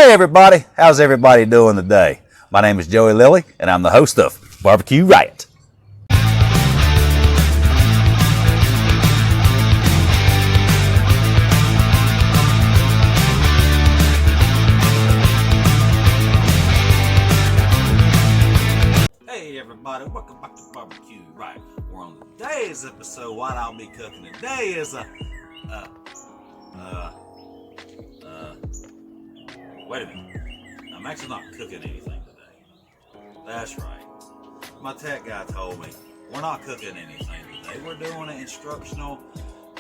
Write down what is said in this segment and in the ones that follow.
Hey everybody, how's everybody doing today? My name is Joey Lilly and I'm the host of Barbecue Riot. Hey everybody, welcome back to Barbecue Riot. We're on today's episode. What I'll be cooking today is wait a minute. I'm actually not cooking anything today. That's right. My tech guy told me we're not cooking anything today. We're doing an instructional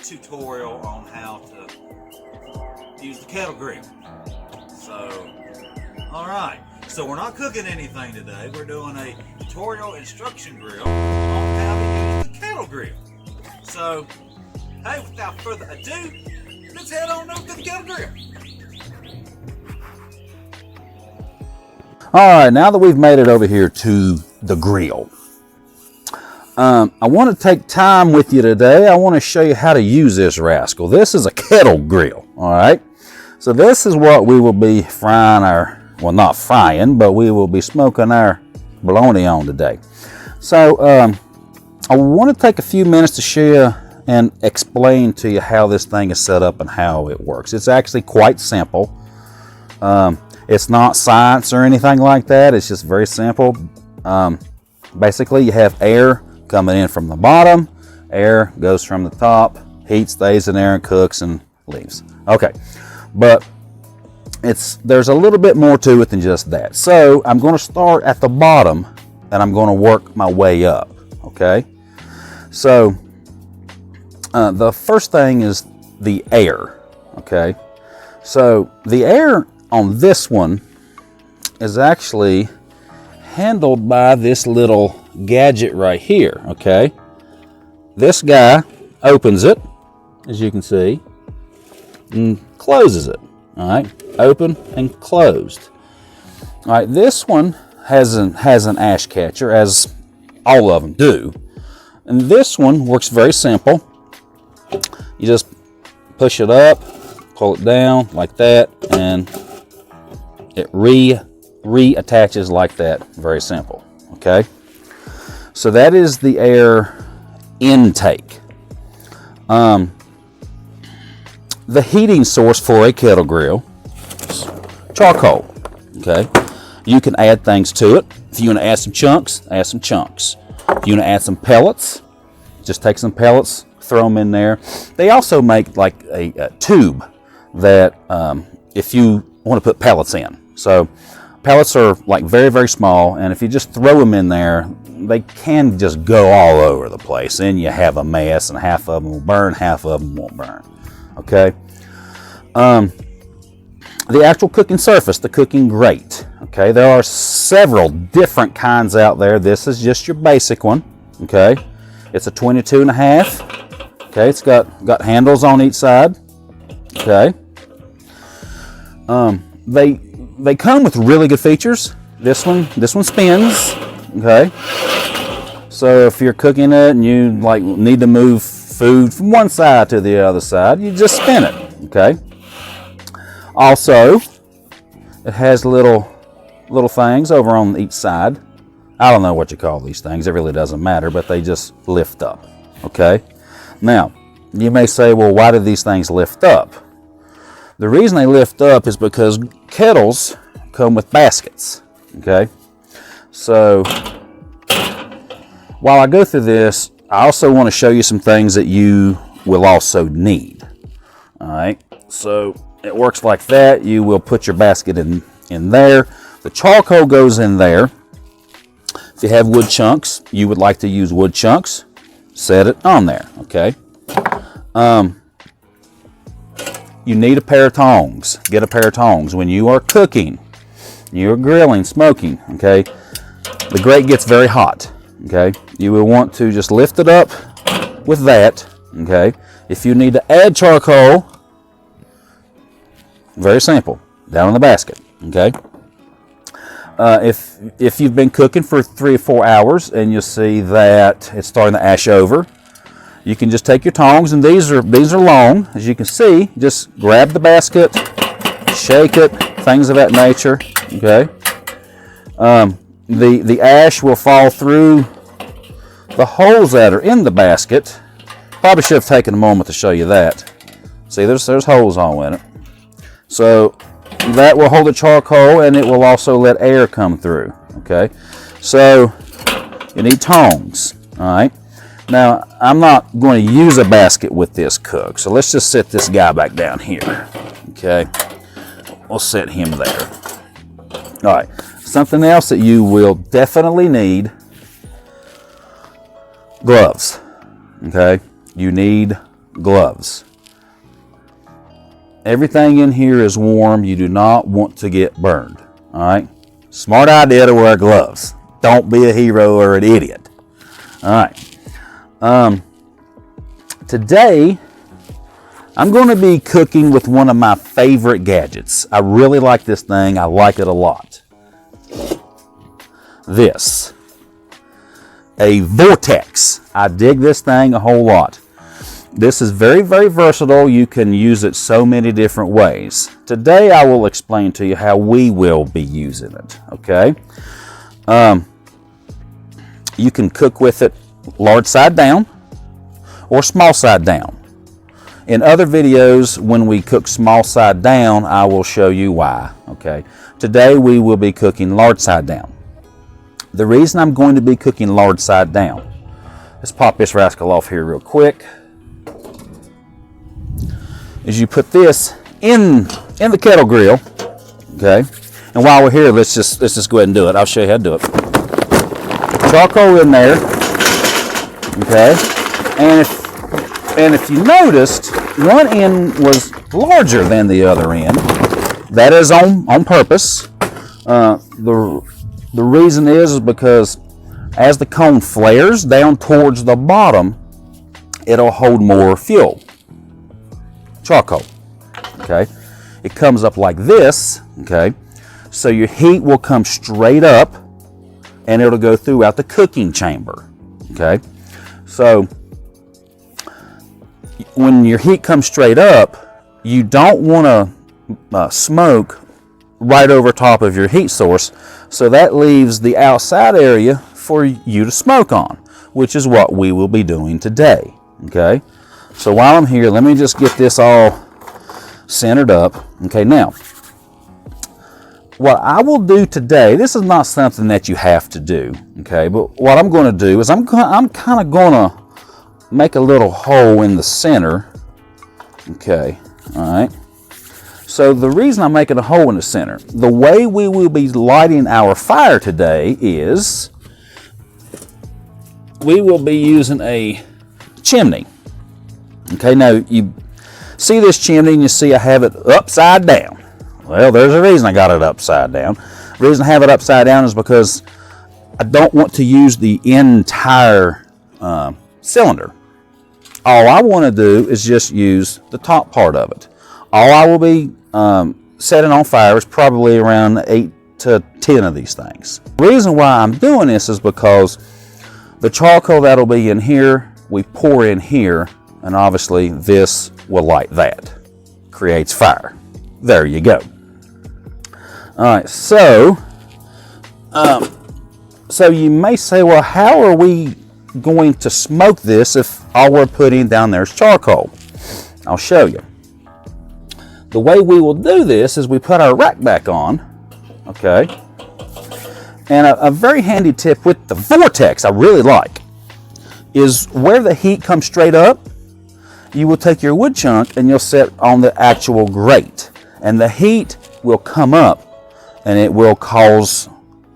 tutorial on how to use the kettle grill. So, alright. So we're not cooking anything today. We're doing a tutorial instruction grill on how to use the kettle grill. So, hey, without further ado, let's head on over to the kettle grill. Alright, now that we've made it over here to the grill, I want to take time with you today. I want to show you how to use this rascal. This is a kettle grill, alright? So this is what we will be frying our, well, not frying, but we will be smoking our bologna on today. So I want to take a few minutes to show you and explain to you how this thing is set up and how it works. It's actually quite simple. It's not science or anything like that. It's just very simple. Basically, you have air coming in from the bottom. Air goes from the top. Heat stays in there and cooks and leaves. Okay, but there's a little bit more to it than just that. So I'm going to start at the bottom and I'm going to work my way up. Okay, so the first thing is the air. Okay, so the air on this one is actually handled by this little gadget right here. Okay, this guy opens it, as you can see, and closes it. All right, open and closed. All right, this one has an ash catcher, as all of them do, and this one works very simple. You just push it up, pull it down like that, and it reattaches like that. Very simple. Okay, so that is the air intake. The heating source for a kettle grill is charcoal. Okay, you can add things to it. If you want to add some chunks, add some chunks. If you want to add some pellets, just take some pellets, throw them in there. They also make like a tube that if you want to put pellets in. So pellets are like very, very small, and if you just throw them in there, they can just go all over the place, and you have a mess, and half of them will burn, half of them won't burn. Okay, the actual cooking surface, the cooking grate. Okay, there are several different kinds out there. This is just your basic one. Okay, it's a 22.5. Okay, it's got handles on each side. Okay, they come with really good features. This one spins. Okay, so if you're cooking it and you like need to move food from one side to the other side, you just spin it. Okay, also it has little things over on each side. I don't know what you call these things, it really doesn't matter, but they just lift up. Okay, now you may say, well, why do these things lift up? The reason they lift up is because kettles come with baskets. Okay, so while I go through this, I also want to show you some things that you will also need. All right, so it works like that. You will put your basket in there. The charcoal goes in there. If you have wood chunks, you would like to use wood chunks, set it on there. Okay, you need a pair of tongs. Get a pair of tongs. When you are cooking, you're grilling, smoking, okay, the grate gets very hot. Okay, you will want to just lift it up with that. Okay, if you need to add charcoal, very simple, down in the basket. Okay, if you've been cooking for 3 or 4 hours and you see that it's starting to ash over, you can just take your tongs, and these are long, as you can see. Just grab the basket, shake it, things of that nature. Okay. The ash will fall through the holes that are in the basket. Probably should have taken a moment to show you that. See, there's holes all in it. So that will hold the charcoal, and it will also let air come through. Okay. So you need tongs. All right. Now, I'm not going to use a basket with this cook, so let's just set this guy back down here. Okay, we'll set him there. All right, something else that you will definitely need: gloves. Okay, you need gloves. Everything in here is warm. You do not want to get burned. All right, smart idea to wear gloves. Don't be a hero or an idiot. All right. Today, I'm going to be cooking with one of my favorite gadgets. I really like this thing. I like it a lot. This. A vortex. I dig this thing a whole lot. This is very, very versatile. You can use it so many different ways. Today, I will explain to you how we will be using it. Okay? You can cook with it large side down or small side down. In other videos, when we cook small side down, I will show you why. Okay. Today we will be cooking large side down. The reason I'm going to be cooking large side down, let's pop this rascal off here real quick, is you put this in the kettle grill. Okay. And while we're here, let's just go ahead and do it. I'll show you how to do it. Charcoal in there. Okay, and if you noticed, one end was larger than the other end. That is on purpose. The reason is because as the cone flares down towards the bottom, it'll hold more fuel, charcoal. Okay, it comes up like this. Okay, so your heat will come straight up, and it'll go throughout the cooking chamber. Okay. So when your heat comes straight up, you don't want to smoke right over top of your heat source. So that leaves the outside area for you to smoke on, which is what we will be doing today. Okay. So while I'm here, let me just get this all centered up. Okay. Now, what I will do today, this is not something that you have to do, okay? But what I'm going to do is I'm kind of going to make a little hole in the center, okay? All right. So the reason I'm making a hole in the center, the way we will be lighting our fire today is we will be using a chimney. Okay, now you see this chimney and you see I have it upside down. Well, there's a reason I got it upside down. The reason I have it upside down is because I don't want to use the entire cylinder. All I want to do is just use the top part of it. All I will be setting on fire is probably around 8 to 10 of these things. The reason why I'm doing this is because the charcoal that'll be in here, we pour in here, and obviously this will light that. Creates fire. There you go. All right, so you may say, well, how are we going to smoke this if all we're putting down there is charcoal? I'll show you. The way we will do this is we put our rack back on, okay? And a very handy tip with the vortex I really like is where the heat comes straight up, you will take your wood chunk and you'll set on the actual grate. And the heat will come up and it will cause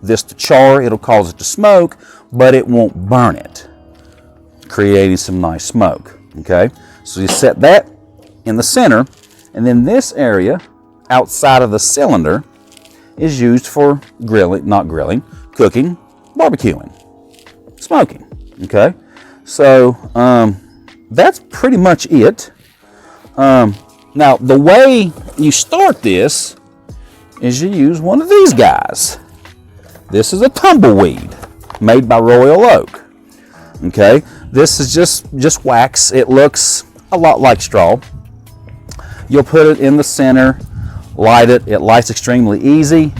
this to char, it'll cause it to smoke, but it won't burn it, creating some nice smoke, okay? So you set that in the center, and then this area outside of the cylinder is used for grilling, not grilling, cooking, barbecuing, smoking, okay? So that's pretty much it. Now, the way you start this is you use one of these guys. This is a tumbleweed made by Royal Oak. Okay, this is just wax. It looks a lot like straw. You'll put it in the center light it. It lights extremely easy.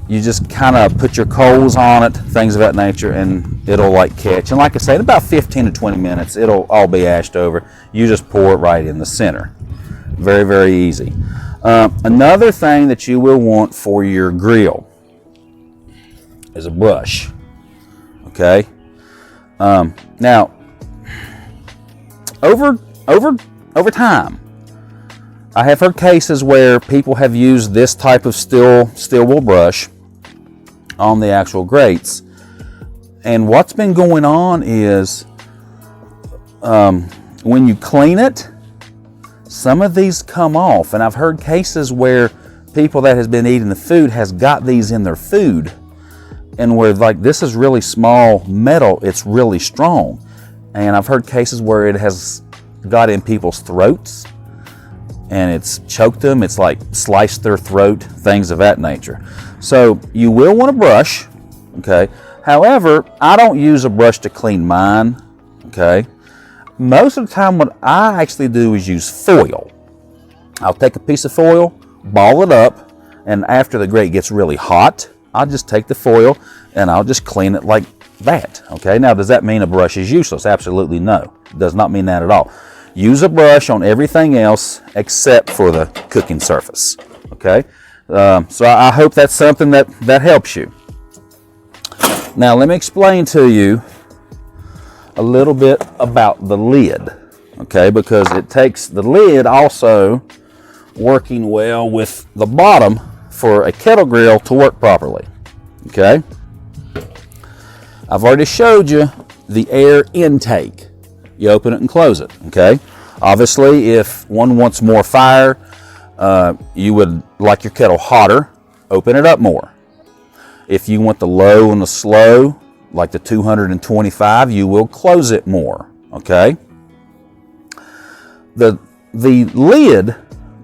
You just kind of put your coals on it, things of that nature, and it'll like catch. And like I said, in about 15 to 20 minutes, it'll all be ashed over. You just pour it right in the center. Very, very easy. Another thing that you will want for your grill is a brush. Okay. Now, over time, I have heard cases where people have used this type of steel wool brush on the actual grates, and what's been going on is when you clean it, some of these come off, and I've heard cases where people that has been eating the food has got these in their food, and where like this is really small metal, it's really strong, and I've heard cases where it has got in people's throats and it's choked them, it's like sliced their throat, things of that nature. So you will want a brush, okay? However, I don't use a brush to clean mine, okay? Most of the time what I actually do is use foil. I'll take a piece of foil, ball it up, and after the grate gets really hot, I'll just take the foil and I'll just clean it like that, okay? Now, does that mean a brush is useless? Absolutely no. It does not mean that at all. Use a brush on everything else except for the cooking surface, okay? So I hope that's something that helps you. Now, let me explain to you a little bit about the lid, okay? Because it takes the lid also working well with the bottom for a kettle grill to work properly, okay? I've already showed you the air intake. You open it and close it, okay? Obviously, if one wants more fire, you would like your kettle hotter, open it up more. If you want the low and the slow, like the 225, you will close it more, okay? The lid,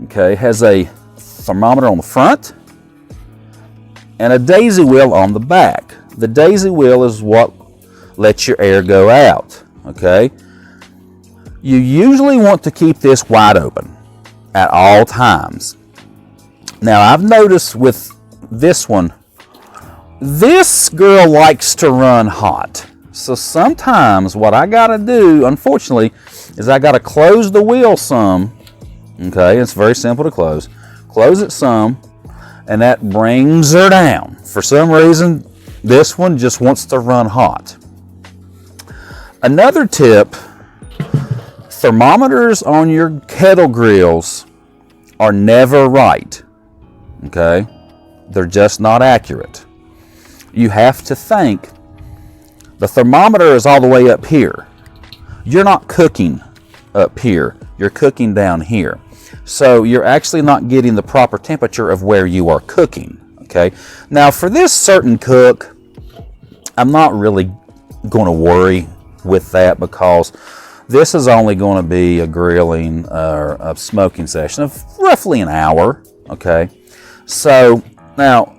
okay, has a thermometer on the front and a daisy wheel on the back. The daisy wheel is what lets your air go out, okay? You usually want to keep this wide open at all times. Now, I've noticed with this one, this girl likes to run hot. So sometimes what I gotta do, unfortunately, is I gotta close the wheel some, okay? It's very simple to close. Close it some, and that brings her down. For some reason, this one just wants to run hot. Another tip, thermometers on your kettle grills are never right, okay? They're just not accurate. You have to think the thermometer is all the way up here. You're not cooking up here, you're cooking down here. So you're actually not getting the proper temperature of where you are cooking, okay? Now for this certain cook, I'm not really going to worry with that because this is only going to be a grilling or a smoking session of roughly an hour, okay? So now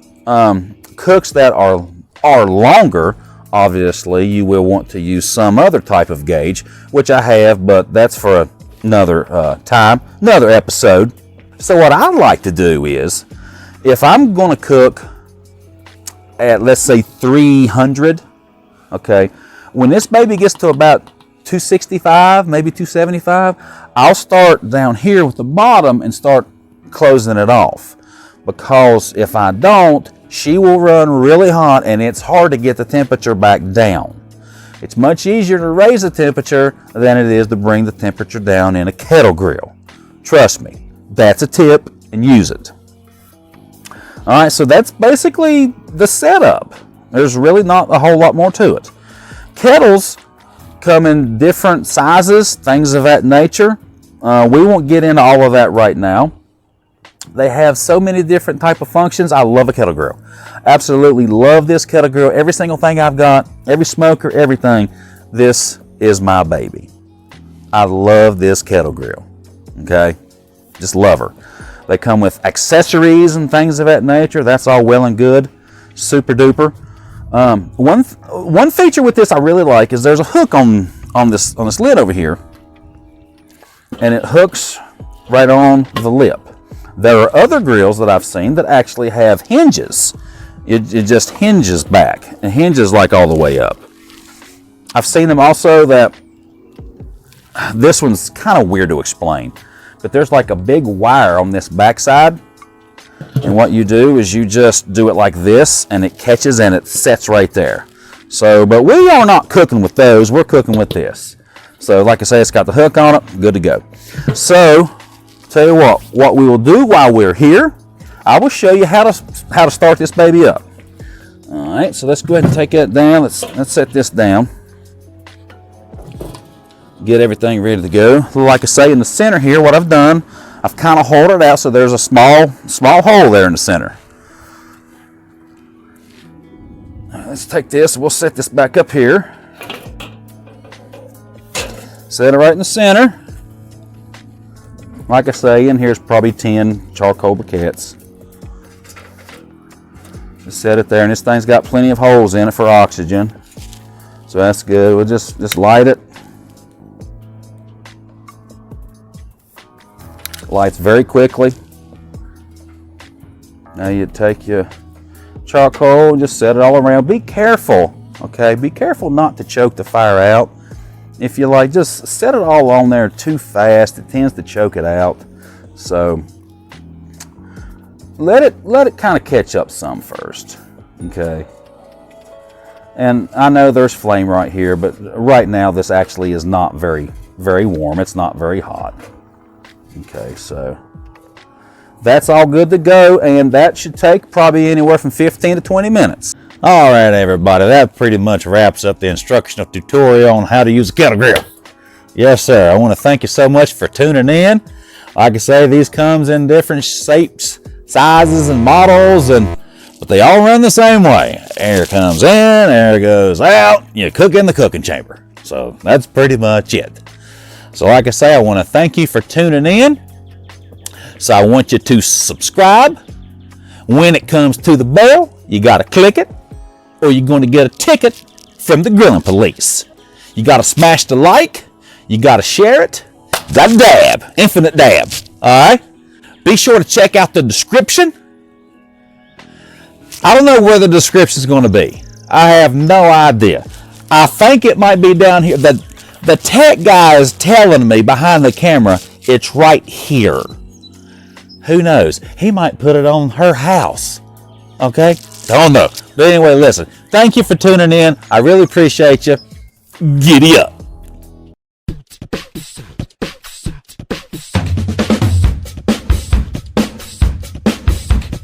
cooks that are longer, obviously you will want to use some other type of gauge, which I have, but that's for another time, another episode. So what I like to do is, if I'm going to cook at, let's say, 300, okay, when this baby gets to about 265, maybe 275, I'll start down here with the bottom and start closing it off. Because if I don't, she will run really hot and it's hard to get the temperature back down. It's much easier to raise the temperature than it is to bring the temperature down in a kettle grill. Trust me, that's a tip and use it. All right, so that's basically the setup. There's really not a whole lot more to it. Kettles come in different sizes, things of that nature. We won't get into all of that right now. They have so many different type of functions. I love a kettle grill. Absolutely love this kettle grill. Every single thing I've got, every smoker, everything, this is my baby. I love this kettle grill, okay? Just love her. They come with accessories and things of that nature. That's all well and good. Super duper. One feature with this I really like is there's a hook on this lid over here, and it hooks right on the lip. There are other grills that I've seen that actually have hinges. It just hinges back and hinges like all the way up. I've seen them also that, this one's kind of weird to explain, but there's like a big wire on this backside, and what you do is you just do it like this and it catches and it sets right there. So, but we are not cooking with those, we're cooking with this. So like I say, it's got the hook on it, good to go. So, tell you what we will do while we're here, I will show you how to start this baby up. All right, so let's go ahead and take that down. Let's set this down. Get everything ready to go. Like I say, in the center here, what I've done, I've kind of hollowed it out so there's a small hole there in the center. All right, let's take this, we'll set this back up here. Set it right in the center. Like I say, in here's probably 10 charcoal briquettes. Just set it there, and this thing's got plenty of holes in it for oxygen. So that's good. We'll just light it. Lights very quickly. Now you take your charcoal and just set it all around. Be careful, okay? Be careful not to choke the fire out. If you like, just set it all on there too fast, it tends to choke it out. So let it kind of catch up some first, okay? And I know there's flame right here, but right now this actually is not very warm. It's not very hot. Okay, so that's all good to go, and that should take probably anywhere from 15 to 20 minutes. All right, everybody, that pretty much wraps up the instructional tutorial on how to use a kettle grill. Yes, sir. I want to thank you so much for tuning in. Like I say, these comes in different shapes, sizes, and models, but they all run the same way. Air comes in, air goes out. You cook in the cooking chamber. So that's pretty much it. So like I say, I want to thank you for tuning in. So I want you to subscribe. When it comes to the bell, you got to click it, or you're going to get a ticket from the grilling police. You got to smash the like. You got to share it. You got to dab. Infinite dab. All right? Be sure to check out the description. I don't know where the description is going to be. I have no idea. I think it might be down here. The tech guy is telling me behind the camera, it's right here. Who knows? He might put it on her house. Okay? Don't know. But anyway, listen. Thank you for tuning in. I really appreciate you. Giddy up.